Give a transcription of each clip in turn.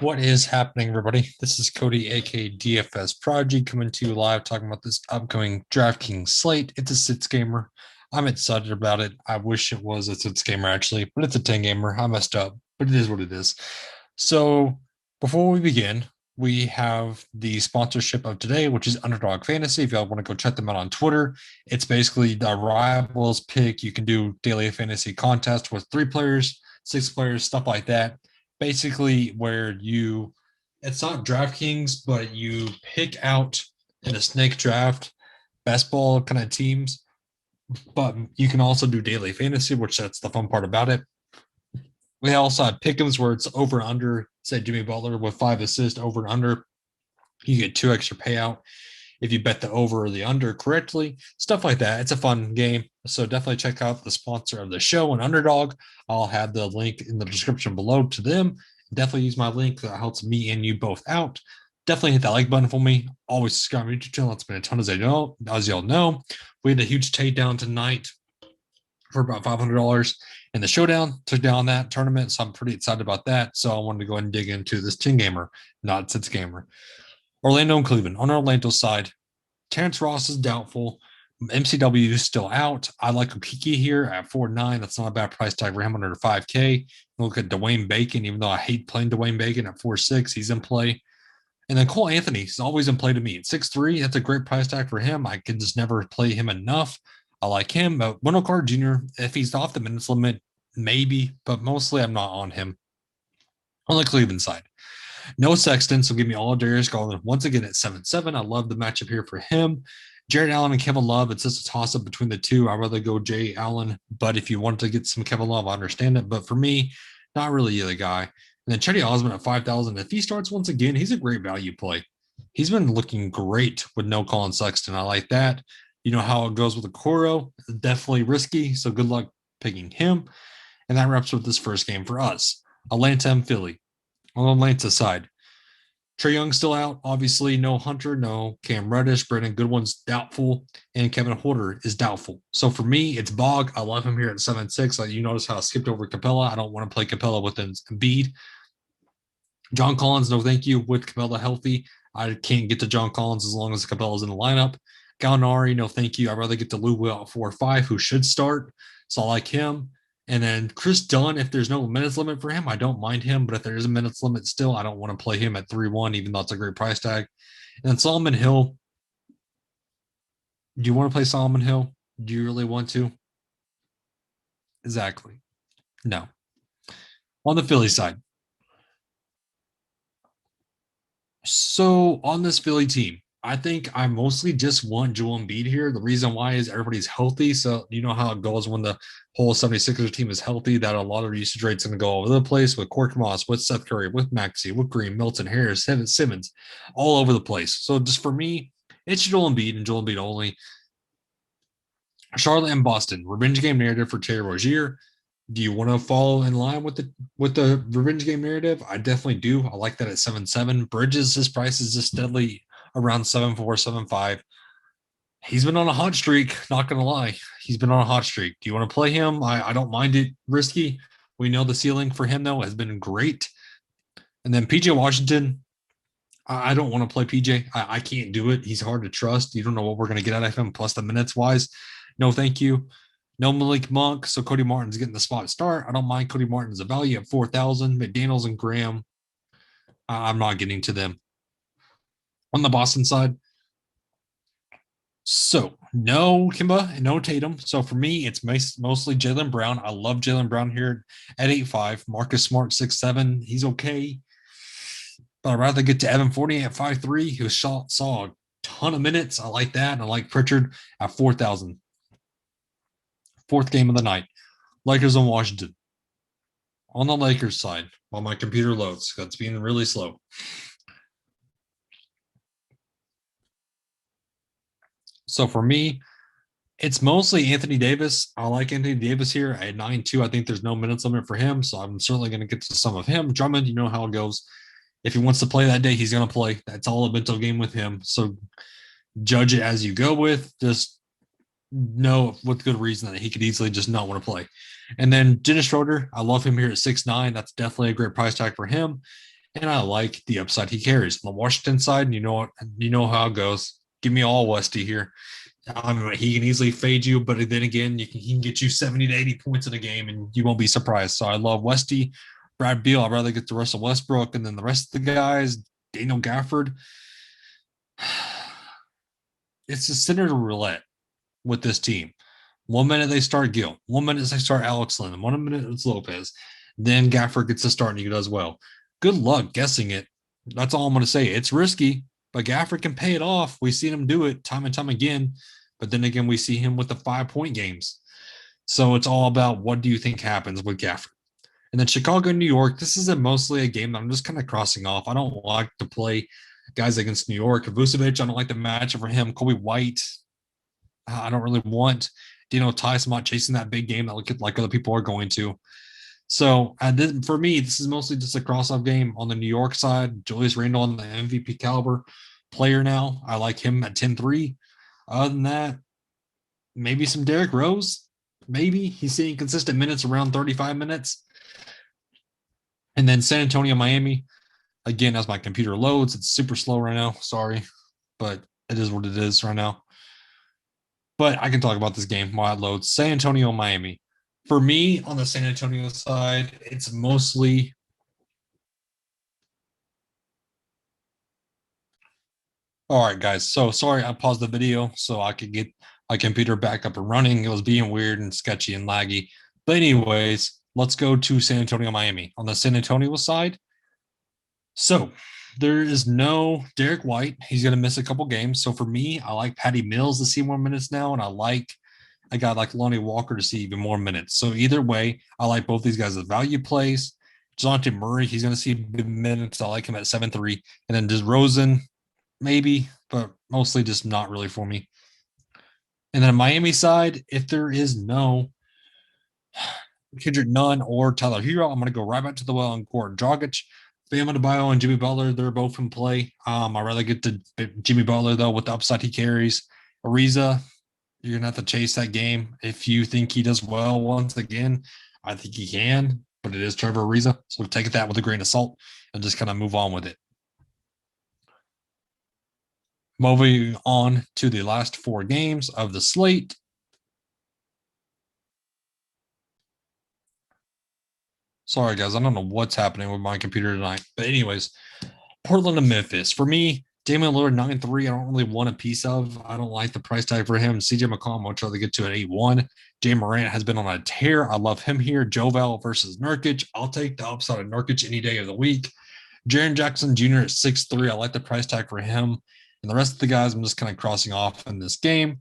What is happening, everybody? This is Cody, aka DFS Prodigy, coming to you live talking about this upcoming DraftKings slate. It's a sits gamer. I'm excited about it. I wish it was a sits gamer, actually, but it's a 10 gamer. I messed up, but it is what it is. So, before we begin, we have the sponsorship of today, which is Underdog Fantasy. If y'all want to go check them out on Twitter, it's basically the rivals pick. You can do daily fantasy contest with 3 players, 6 players, stuff like that, basically where it's not DraftKings, but you pick out in a snake draft best ball kind of teams, but you can also do daily fantasy, which that's the fun part about it. We also have pick'ems where it's over and under, say Jimmy Butler with 5 assists over and under. You get 2 extra payout if you bet the over or the under correctly, stuff like that. It's a fun game. So definitely check out the sponsor of the show and Underdog. I'll have the link in the description below to them. Definitely use my link. That helps me and you both out. Definitely hit that like button for me. Always subscribe to my YouTube channel. It's been a ton, as y'all know. We had a huge takedown tonight for about $500 in the showdown. Took down that tournament, so I'm pretty excited about that. So I wanted to go ahead and dig into this 10 gamer, not sits gamer. Orlando and Cleveland. On Orlando side, Terrence Ross is doubtful. MCW is still out. I like Okiki here at 4.9. That's not a bad price tag for him under 5K. Look at Dwayne Bacon, even though I hate playing Dwayne Bacon at 4.6, he's in play. And then Cole Anthony is always in play to me at 6.3. That's a great price tag for him. I can just never play him enough. I like him. But Wendell Carter Jr., if he's off the minutes limit, maybe, but mostly I'm not on him. On the Cleveland side, no Sexton, so give me all Darius Garland once again at 7.7. I love the matchup here for him. Jared Allen and Kevin Love, it's just a toss-up between the two. I'd rather go Jay Allen, but if you want to get some Kevin Love, I understand it. But for me, not really the guy. And then Chetty Osman at 5,000. If he starts once again, he's a great value play. He's been looking great with no Colin Sexton. I like that. You know how it goes with Okoro. Definitely risky, so good luck picking him. And that wraps up this first game for us. Atlanta and Philly. On the Atlanta side, Trae Young still out. Obviously, no Hunter, no Cam Reddish. Brandon Goodwin's doubtful, and Kevin Porter is doubtful. So for me, it's Bog. I love him here at 7.6. Like you notice how I skipped over Capella. I don't want to play Capella with Embiid. John Collins, no thank you. With Capella healthy, I can't get to John Collins as long as Capella's in the lineup. Gallinari, no thank you. I'd rather get to Lou Will at 4.5, who should start. So I like him. And then Chris Dunn, if there's no minutes limit for him, I don't mind him. But if there is a minutes limit still, I don't want to play him at 3.1, even though it's a great price tag. And then Solomon Hill. Do you want to play Solomon Hill? Do you really want to? Exactly. No. On the Philly side. So on this Philly team, I think I mostly just want Joel Embiid here. The reason why is everybody's healthy. So you know how it goes when the whole 76ers team is healthy, that a lot of usage rates going to go all over the place with Cork Moss, with Seth Curry, with Maxey, with Green, Milton, Harris, Simmons, all over the place. So just for me, it's Joel Embiid and Joel Embiid only. Charlotte and Boston, revenge game narrative for Terry Rozier. Do you want to follow in line with the revenge game narrative? I definitely do. I like that at 7.7. Bridges, his price is just steadily around 7.4, 7.5. He's been on a hot streak, not gonna lie. He's been on a hot streak. Do you want to play him? I don't mind it risky. We know the ceiling for him though has been great. And then PJ Washington, I don't want to play PJ. I can't do it. He's hard to trust. You don't know what we're gonna get out of him, plus the minutes wise. No, thank you. No Malik Monk, so Cody Martin's getting the spot start. I don't mind Cody Martin's a value at 4,000. McDaniels and Graham, I'm not getting to them. On the Boston side, so no Kimba and no Tatum. So for me, it's mostly Jaylen Brown. I love Jaylen Brown here at 8.5. Marcus Smart 6.7. He's okay. But I'd rather get to Evan Fournier at 5.3, who saw a ton of minutes. I like that. And I like Pritchard at 4,000. Fourth game of the night. Lakers and Washington. On the Lakers side, while my computer loads, it's being really slow. So for me, it's mostly Anthony Davis. I like Anthony Davis here at 9.2. I think there's no minutes limit for him, so I'm certainly going to get to some of him. Drummond, you know how it goes. If he wants to play that day, he's going to play. That's all a mental game with him. So judge it as you go with. Just know with good reason that he could easily just not want to play. And then Dennis Schroeder, I love him here at 6.9. That's definitely a great price tag for him. and I like the upside he carries. On the Washington side, you know what, you know how it goes. Give me all Westy here. He can easily fade you, but then again, he can get you 70 to 80 points in a game, and you won't be surprised. So I love Westy. Brad Beal, I'd rather get the Russell Westbrook, and then the rest of the guys, Daniel Gafford. It's a center roulette with this team. 1 minute they start Gill, 1 minute they start Alex Lynn, 1 minute it's Lopez. Then Gafford gets to start and he does well. Good luck guessing it. That's all I'm going to say. It's risky, but Gafford can pay it off. We've seen him do it time and time again. But then again, we see him with the 5-point games. So it's all about what do you think happens with Gafford. And then Chicago, New York, this is mostly a game that I'm just kind of crossing off. I don't like to play guys against New York. Vucevic, I don't like the matchup for him. Kobe White, I don't really want. Tice, I'm not chasing that big game that like other people are going to. So for me, this is mostly just a cross-off game on the New York side. Julius Randle on the MVP caliber player now. I like him at 10-3. Other than that, maybe some Derrick Rose. Maybe he's seeing consistent minutes around 35 minutes. And then San Antonio, Miami. Again, as my computer loads, it's super slow right now. Sorry, but it is what it is right now. But I can talk about this game while it loads. San Antonio, Miami. For me, on the San Antonio side, it's mostly all right, guys. So sorry, I paused the video so I could get my computer back up and running. It was being weird and sketchy and laggy. But anyways, let's go to San Antonio, Miami. On the San Antonio side, so there is no Derek White. He's going to miss a couple games. So for me, I like Patty Mills to see more minutes now, and I like a guy like Lonnie Walker to see even more minutes. So either way, I like both these guys as value plays. Jonathan Murray, he's going to see minutes. I like him at 7-3. And then DeRozan, maybe, but mostly just not really for me. And then Miami side, if there is no Kendrick Nunn or Tyler Hero, I'm going to go right back to the well and Goran Dragic. Bam Adebayo and Jimmy Butler, they're both in play. I'd rather get to Jimmy Butler, though, with the upside he carries. Ariza, you're going to have to chase that game. If you think he does well once again, I think he can, but it is Trevor Ariza. So take that with a grain of salt and just kind of move on with it. Moving on to the last 4 games of the slate. Sorry, guys. I don't know what's happening with my computer tonight. But anyways, Portland and Memphis. For me, Damian Lillard 9-3. I don't really want a piece of. I don't like the price tag for him. CJ McCollum, much rather get to an 8-1. Jay Morant has been on a tear. I love him here. Jovel versus Nurkic. I'll take the upside of Nurkic any day of the week. Jaren Jackson Jr. at 6-3. I like the price tag for him. And the rest of the guys, I'm just kind of crossing off in this game.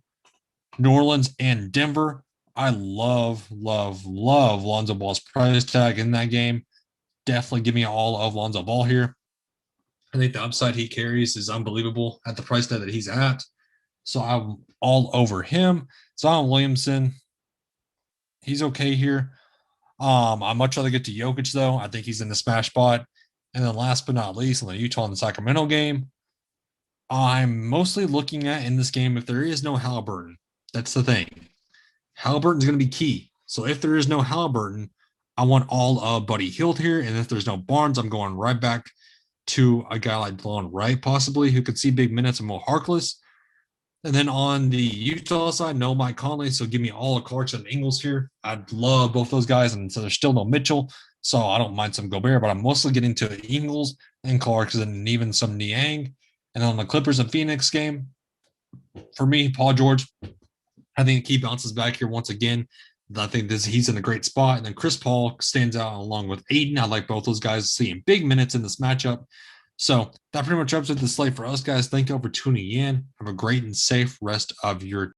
New Orleans and Denver. I love Lonzo Ball's price tag in that game. Definitely give me all of Lonzo Ball here. I think the upside he carries is unbelievable at the price tag that he's at. So I'm all over him. Zion Williamson, he's okay here. I'd much rather get to Jokic, though. I think he's in the smash spot. And then last but not least, on the Utah and the Sacramento game, I'm mostly looking at in this game if there is no Halliburton. That's the thing. Halliburton's going to be key. So if there is no Halliburton, I want all of Buddy Hield here. And if there's no Barnes, I'm going right back to a guy like Delon Wright, possibly, who could see big minutes, and Mo Harkless. And then on the Utah side, no Mike Conley. So give me all of Clarkson and Ingles here. I'd love both those guys. And so there's still no Mitchell. So I don't mind some Gobert, but I'm mostly getting to Ingles and Clarkson and even some Niang. And on the Clippers and Phoenix game, for me, Paul George, I think he bounces back here once again. I think he's in a great spot. And then Chris Paul stands out along with Aiden. I like both those guys seeing big minutes in this matchup. So that pretty much wraps up the slate for us, guys. Thank you all for tuning in. Have a great and safe rest of your